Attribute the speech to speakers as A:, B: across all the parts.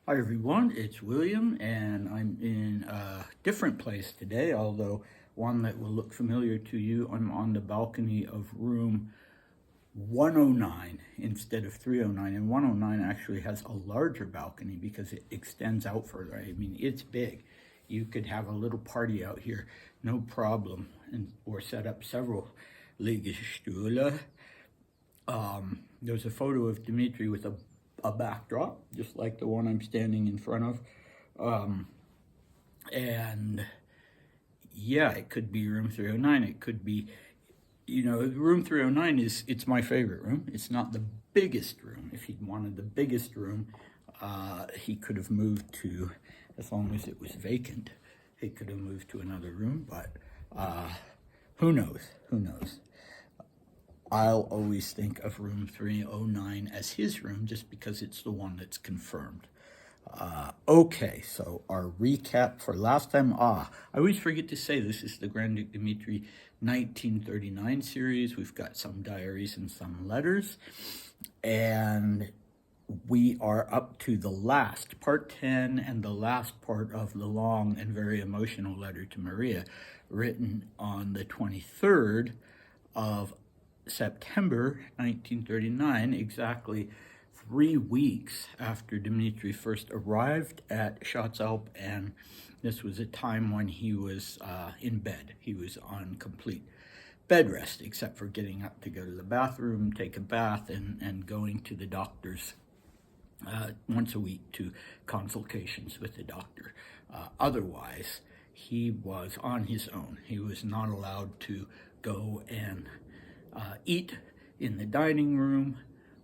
A: Hi everyone, it's William, and I'm in a different place today, although one that will look familiar to you. I'm on the balcony of room 109 instead of 309, and 109 actually has a larger balcony because it extends out further. I mean, it's big. You could have a little party out here, no problem, or set up several Liegestühle. There's a photo of Dmitri with a backdrop, just like the one I'm standing in front of. And yeah, it could be room 309. It could be, room 309 it's my favorite room. It's not the biggest room. If he'd wanted the biggest room, he could have moved to, as long as it was vacant, he could have moved to another room, but who knows? Who knows? I'll always think of room 309 as his room just because it's the one that's confirmed. Okay, so our recap for last time. I always forget to say this is the Grand Duke Dmitri 1939 series. We've got some diaries and some letters. And we are up to the last, part 10, and the last part of the long and very emotional letter to Maria, written on the 23rd of September 1939, exactly 3 weeks after Dmitri first arrived at Schatzalp, and this was a time when he was in bed. He was on complete bed rest, except for getting up to go to the bathroom, take a bath, and going to the doctor's once a week to consultations with the doctor. Otherwise, he was on his own. He was not allowed to go and eat in the dining room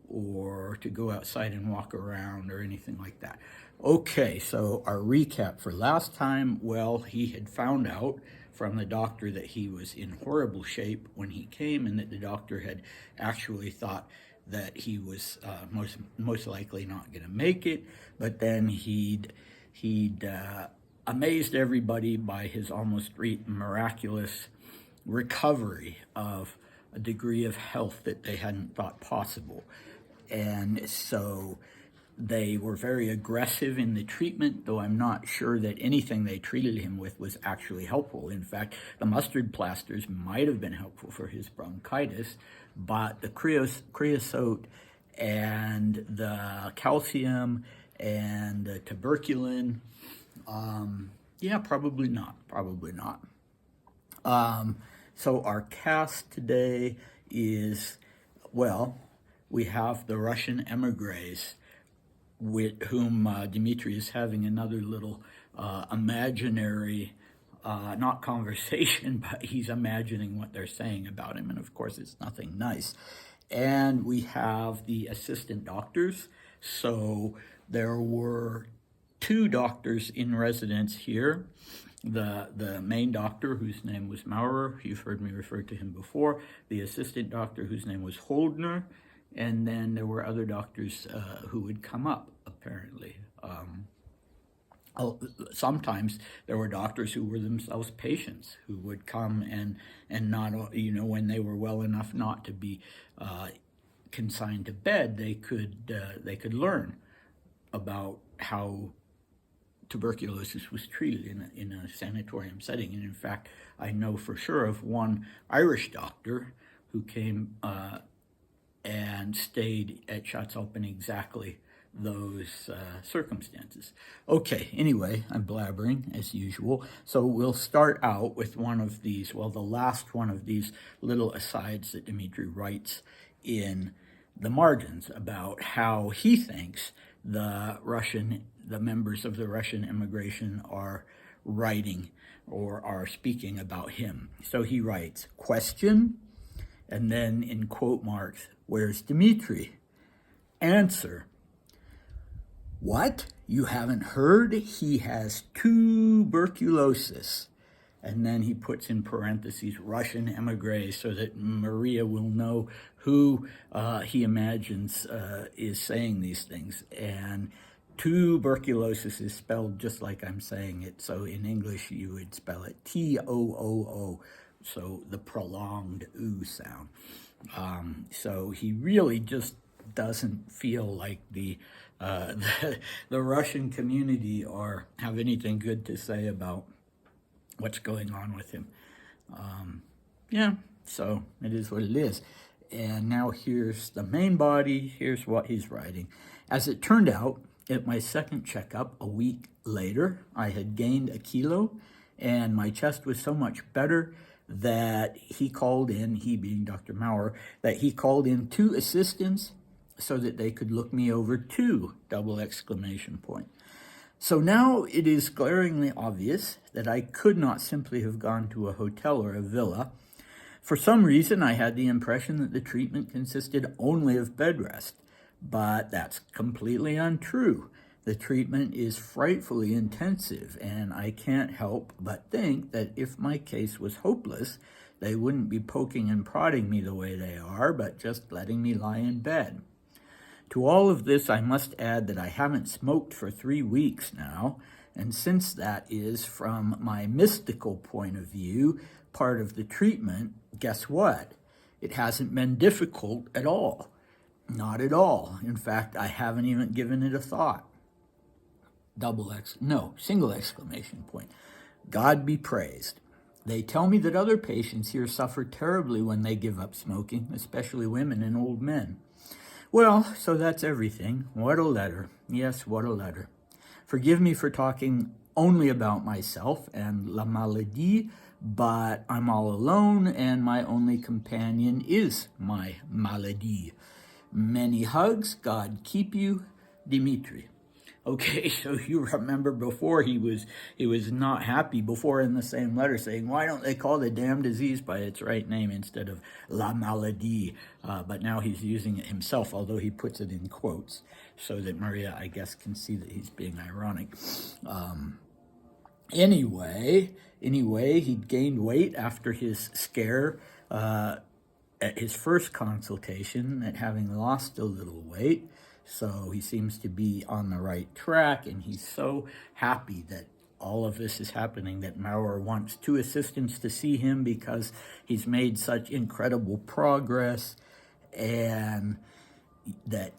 A: or to go outside and walk around or anything like that. Okay, so our recap for last time, well, he had found out from the doctor that he was in horrible shape when he came, and that the doctor had actually thought that he was most likely not going to make it, but then he'd amazed everybody by his almost miraculous recovery of a degree of health that they hadn't thought possible. And so they were very aggressive in the treatment, though I'm not sure that anything they treated him with was actually helpful. In fact, the mustard plasters might have been helpful for his bronchitis, but the creosote and the calcium and the tuberculin, probably not. So our cast today is, well, we have the Russian emigres with whom Dmitri is having another little imaginary, not conversation, but he's imagining what they're saying about him. And of course, it's nothing nice. And we have the assistant doctors. So there were 2 doctors in residence here. The main doctor, whose name was Maurer, you've heard me refer to him before, the assistant doctor, whose name was Holdner, and then there were other doctors who would come up, apparently. Sometimes there were doctors who were themselves patients who would come and not, when they were well enough not to be consigned to bed, they could learn about how tuberculosis was treated in a sanatorium setting. And in fact, I know for sure of one Irish doctor who came and stayed at Schatzalp in exactly those circumstances. Okay, anyway, I'm blabbering as usual. So we'll start out with one of these, well, the last one of these little asides that Dmitri writes in the margins about how he thinks the members of the Russian immigration are writing or are speaking about him. So he writes, question, and then in quote marks, where's Dmitri? Answer, what? You haven't heard? He has tuberculosis. And then he puts in parentheses Russian emigres so that Maria will know who he imagines is saying these things. And tuberculosis is spelled just like I'm saying it. So in English, you would spell it T-O-O-O. So the prolonged oo sound. So he really just doesn't feel like the the Russian community have anything good to say about what's going on with him. Yeah, so it is what it is. And now here's the main body. Here's what he's writing. As it turned out, at my second checkup a week later, I had gained 1 kilo, and my chest was so much better that he called in, he being Dr. Maurer, that he called in 2 assistants so that they could look me over too, ! So now it is glaringly obvious that I could not simply have gone to a hotel or a villa. For some reason, I had the impression that the treatment consisted only of bed rest, but that's completely untrue. The treatment is frightfully intensive, and I can't help but think that if my case was hopeless, they wouldn't be poking and prodding me the way they are, but just letting me lie in bed. To all of this, I must add that I haven't smoked for 3 weeks now, and since that is, from my mystical point of view, part of the treatment, guess what? It hasn't been difficult at all. Not at all. In fact, I haven't even given it a thought. Single exclamation point. God be praised. They tell me that other patients here suffer terribly when they give up smoking, especially women and old men. Well, so that's everything. What a letter. Yes, what a letter. Forgive me for talking only about myself and la maladie, but I'm all alone, and my only companion is my maladie. Many hugs. God keep you, Dmitri. Okay, so you remember before he was not happy before in the same letter saying, why don't they call the damn disease by its right name instead of la maladie? But now he's using it himself, although he puts it in quotes so that Maria, I guess, can see that he's being ironic. Anyway, he'd gained weight after his scare at his first consultation at having lost a little weight. So he seems to be on the right track, and he's so happy that all of this is happening, that Maurer wants 2 assistants to see him because he's made such incredible progress, and that,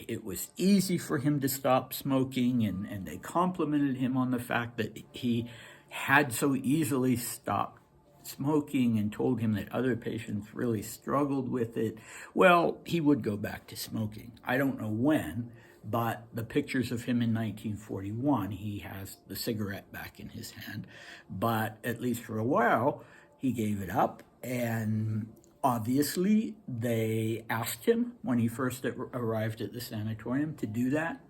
A: it was easy for him to stop smoking, and they complimented him on the fact that he had so easily stopped smoking and told him that other patients really struggled with it. Well, he would go back to smoking. I don't know when, but the pictures of him in 1941, he has the cigarette back in his hand. But at least for a while, he gave it up. And obviously, they asked him when he first arrived at the sanatorium to do that.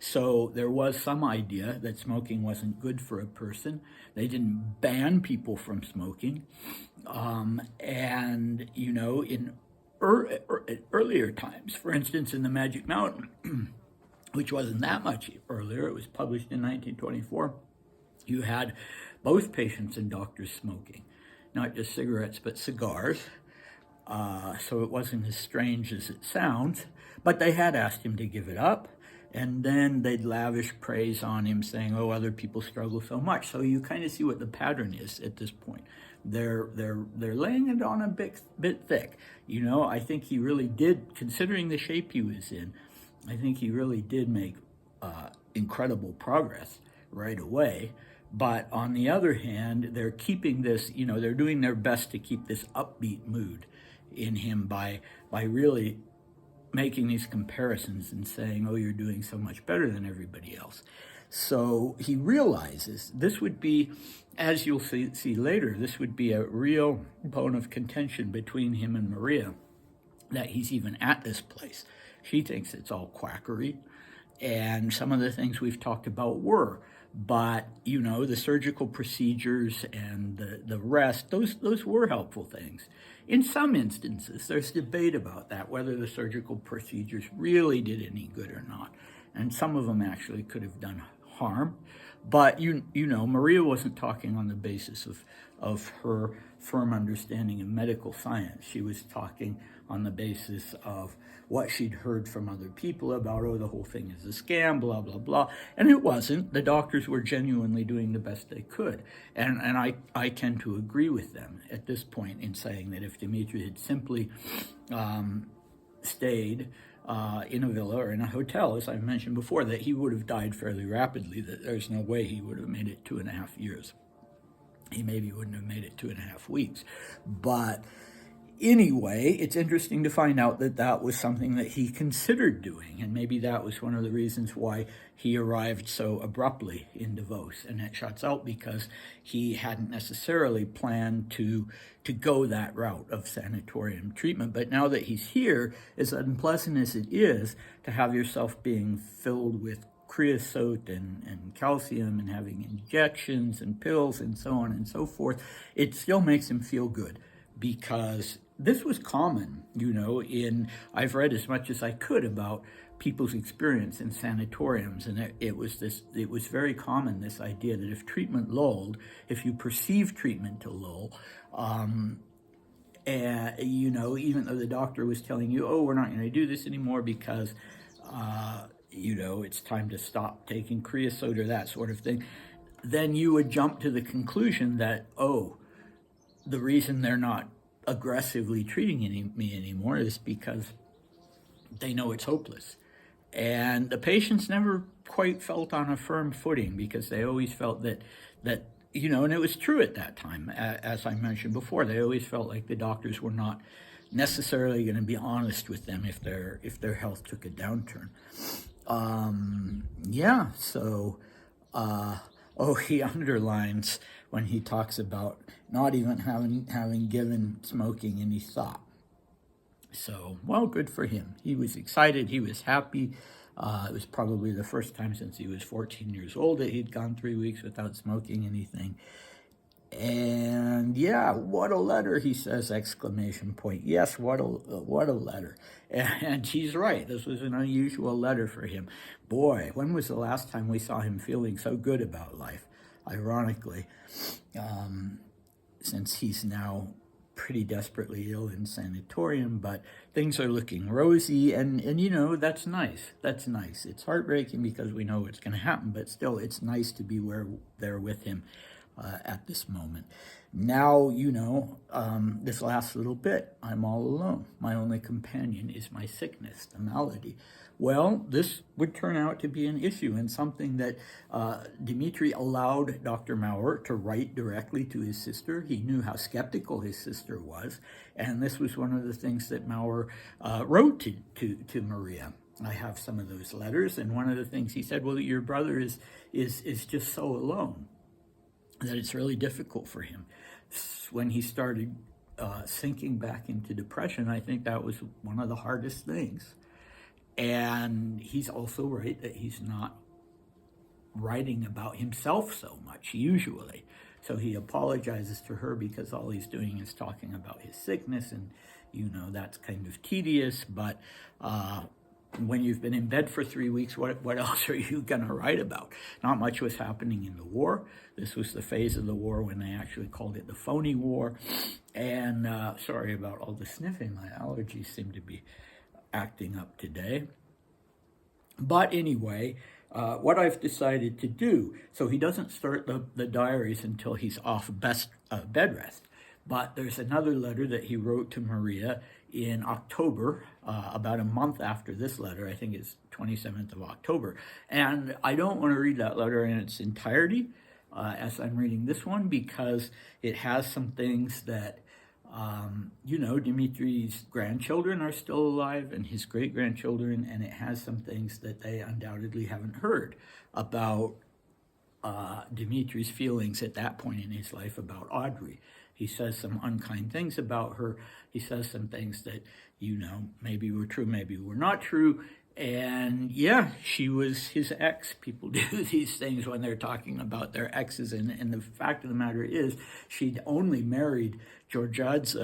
A: So there was some idea that smoking wasn't good for a person. They didn't ban people from smoking. And, in earlier times, for instance, in the Magic Mountain, which wasn't that much earlier, it was published in 1924, you had both patients and doctors smoking, not just cigarettes, but cigars. So it wasn't as strange as it sounds, but they had asked him to give it up. And then they'd lavish praise on him, saying, oh, other people struggle so much. So you kind of see what the pattern is at this point. They're laying it on a bit thick. I think he really did, considering the shape he was in, I think he really did make incredible progress right away. But on the other hand, they're keeping this, they're doing their best to keep this upbeat mood in him by really making these comparisons and saying, oh, you're doing so much better than everybody else. So he realizes this would be, as you'll see later, this would be a real bone of contention between him and Maria, that he's even at this place. She thinks it's all quackery, and some of the things we've talked about were. But, the surgical procedures and the rest, those were helpful things. In some instances, there's debate about that, whether the surgical procedures really did any good or not. And some of them actually could have done harm. But, Maria wasn't talking on the basis of her firm understanding of medical science. She was talking on the basis of what she'd heard from other people about, oh, the whole thing is a scam, blah, blah, blah. And it wasn't. The doctors were genuinely doing the best they could. And I tend to agree with them at this point in saying that if Dmitri had simply stayed in a villa or in a hotel, as I mentioned before, that he would have died fairly rapidly, that there's no way he would have made it 2.5 years. He maybe wouldn't have made it 2.5 weeks. But anyway, it's interesting to find out that that was something that he considered doing, and maybe that was one of the reasons why he arrived so abruptly in Davos and at Schatzalp, because he hadn't necessarily planned to go that route of sanatorium treatment. But now that he's here, as unpleasant as it is to have yourself being filled with creosote and calcium and having injections and pills and so on and so forth, it still makes him feel good, because this was common, I've read as much as I could about people's experience in sanatoriums, and it was very common, this idea that if treatment lulled, if you perceive treatment to lull, and, even though the doctor was telling you, oh, we're not going to do this anymore because, it's time to stop taking creosote or that sort of thing, then you would jump to the conclusion that, oh, the reason they're not aggressively treating me anymore is because they know it's hopeless. And the patients never quite felt on a firm footing, because they always felt that and it was true at that time, as I mentioned before, they always felt like the doctors were not necessarily going to be honest with them if their health took a downturn. He underlines when he talks about not even having given smoking any thought. So, well, good for him. He was excited. He was happy. It was probably the first time since he was 14 years old that he'd gone 3 weeks without smoking anything. And yeah, what a letter, he says, exclamation point. Yes, what a letter. And he's right. This was an unusual letter for him. Boy, when was the last time we saw him feeling so good about life? Ironically, since he's now pretty desperately ill in sanatorium, but things are looking rosy, and that's nice. That's nice. It's heartbreaking because we know what's going to happen, but still, it's nice to be there with him at this moment. Now, this last little bit, I'm all alone. My only companion is my sickness, the malady. Well, this would turn out to be an issue, and something that Dmitri allowed Dr. Maurer to write directly to his sister. He knew how skeptical his sister was, and this was one of the things that Maurer wrote to Maria. I have some of those letters, and one of the things he said, well, your brother is just so alone that it's really difficult for him. When he started sinking back into depression, I think that was one of the hardest things. And he's also right that he's not writing about himself so much, usually. So he apologizes to her because all he's doing is talking about his sickness, and, that's kind of tedious. But when you've been in bed for 3 weeks, what else are you going to write about? Not much was happening in the war. This was the phase of the war when they actually called it the phony war. And sorry about all the sniffing. My allergies seem to be acting up today. But anyway, what I've decided to do, so he doesn't start the diaries until he's off bed rest. But there's another letter that he wrote to Maria in October, about a month after this letter. I think it's 27th of October. And I don't want to read that letter in its entirety as I'm reading this one, because it has some things that, Dmitri's grandchildren are still alive, and his great-grandchildren, and it has some things that they undoubtedly haven't heard about Dmitri's feelings at that point in his life about Audrey. He says some unkind things about her. He says some things that, maybe were true, maybe were not true. And yeah, she was his ex. People do these things when they're talking about their exes. And the fact of the matter is, she'd only married Georgiadze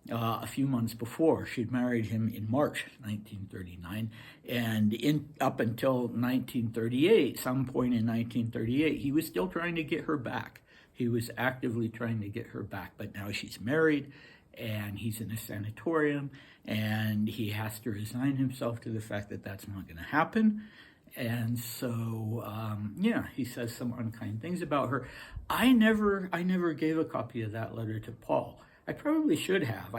A: a few months before. She'd married him in March 1939. And up until 1938, some point in 1938, he was still trying to get her back. He was actively trying to get her back. But now she's married, and he's in a sanatorium, and he has to resign himself to the fact that that's not going to happen. And so, he says some unkind things about her. I never gave a copy of that letter to Paul. I probably should have.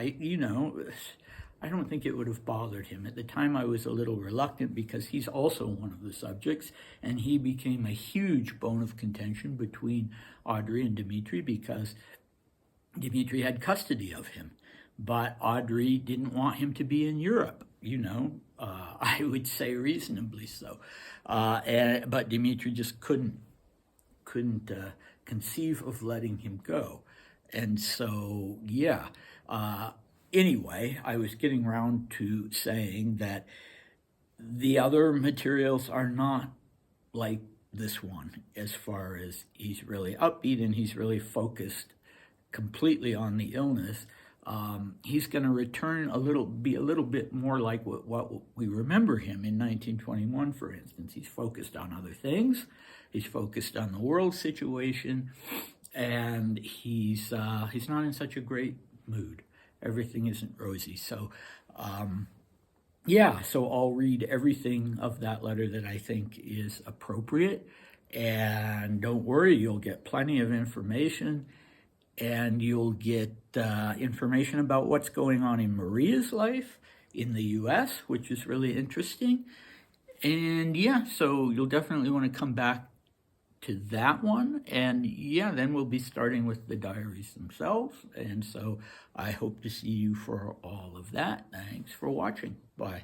A: I don't think it would have bothered him. At the time, I was a little reluctant because he's also one of the subjects, and he became a huge bone of contention between Audrey and Dmitri because Dmitri had custody of him. But Audrey didn't want him to be in Europe, I would say reasonably so. But Dmitri just couldn't conceive of letting him go. And so, yeah. Anyway, I was getting around to saying that the other materials are not like this one, as far as he's really upbeat and he's really focused completely on the illness. He's going to return be a little bit more like what we remember him in 1921, for instance. He's focused on other things. He's focused on the world situation, and he's not in such a great mood. Everything isn't rosy. So, so I'll read everything of that letter that I think is appropriate. And don't worry, you'll get plenty of information. And you'll get information about what's going on in Maria's life in the U.S., which is really interesting. And so you'll definitely want to come back to that one. And then we'll be starting with the diaries themselves. And so I hope to see you for all of that. Thanks for watching. Bye.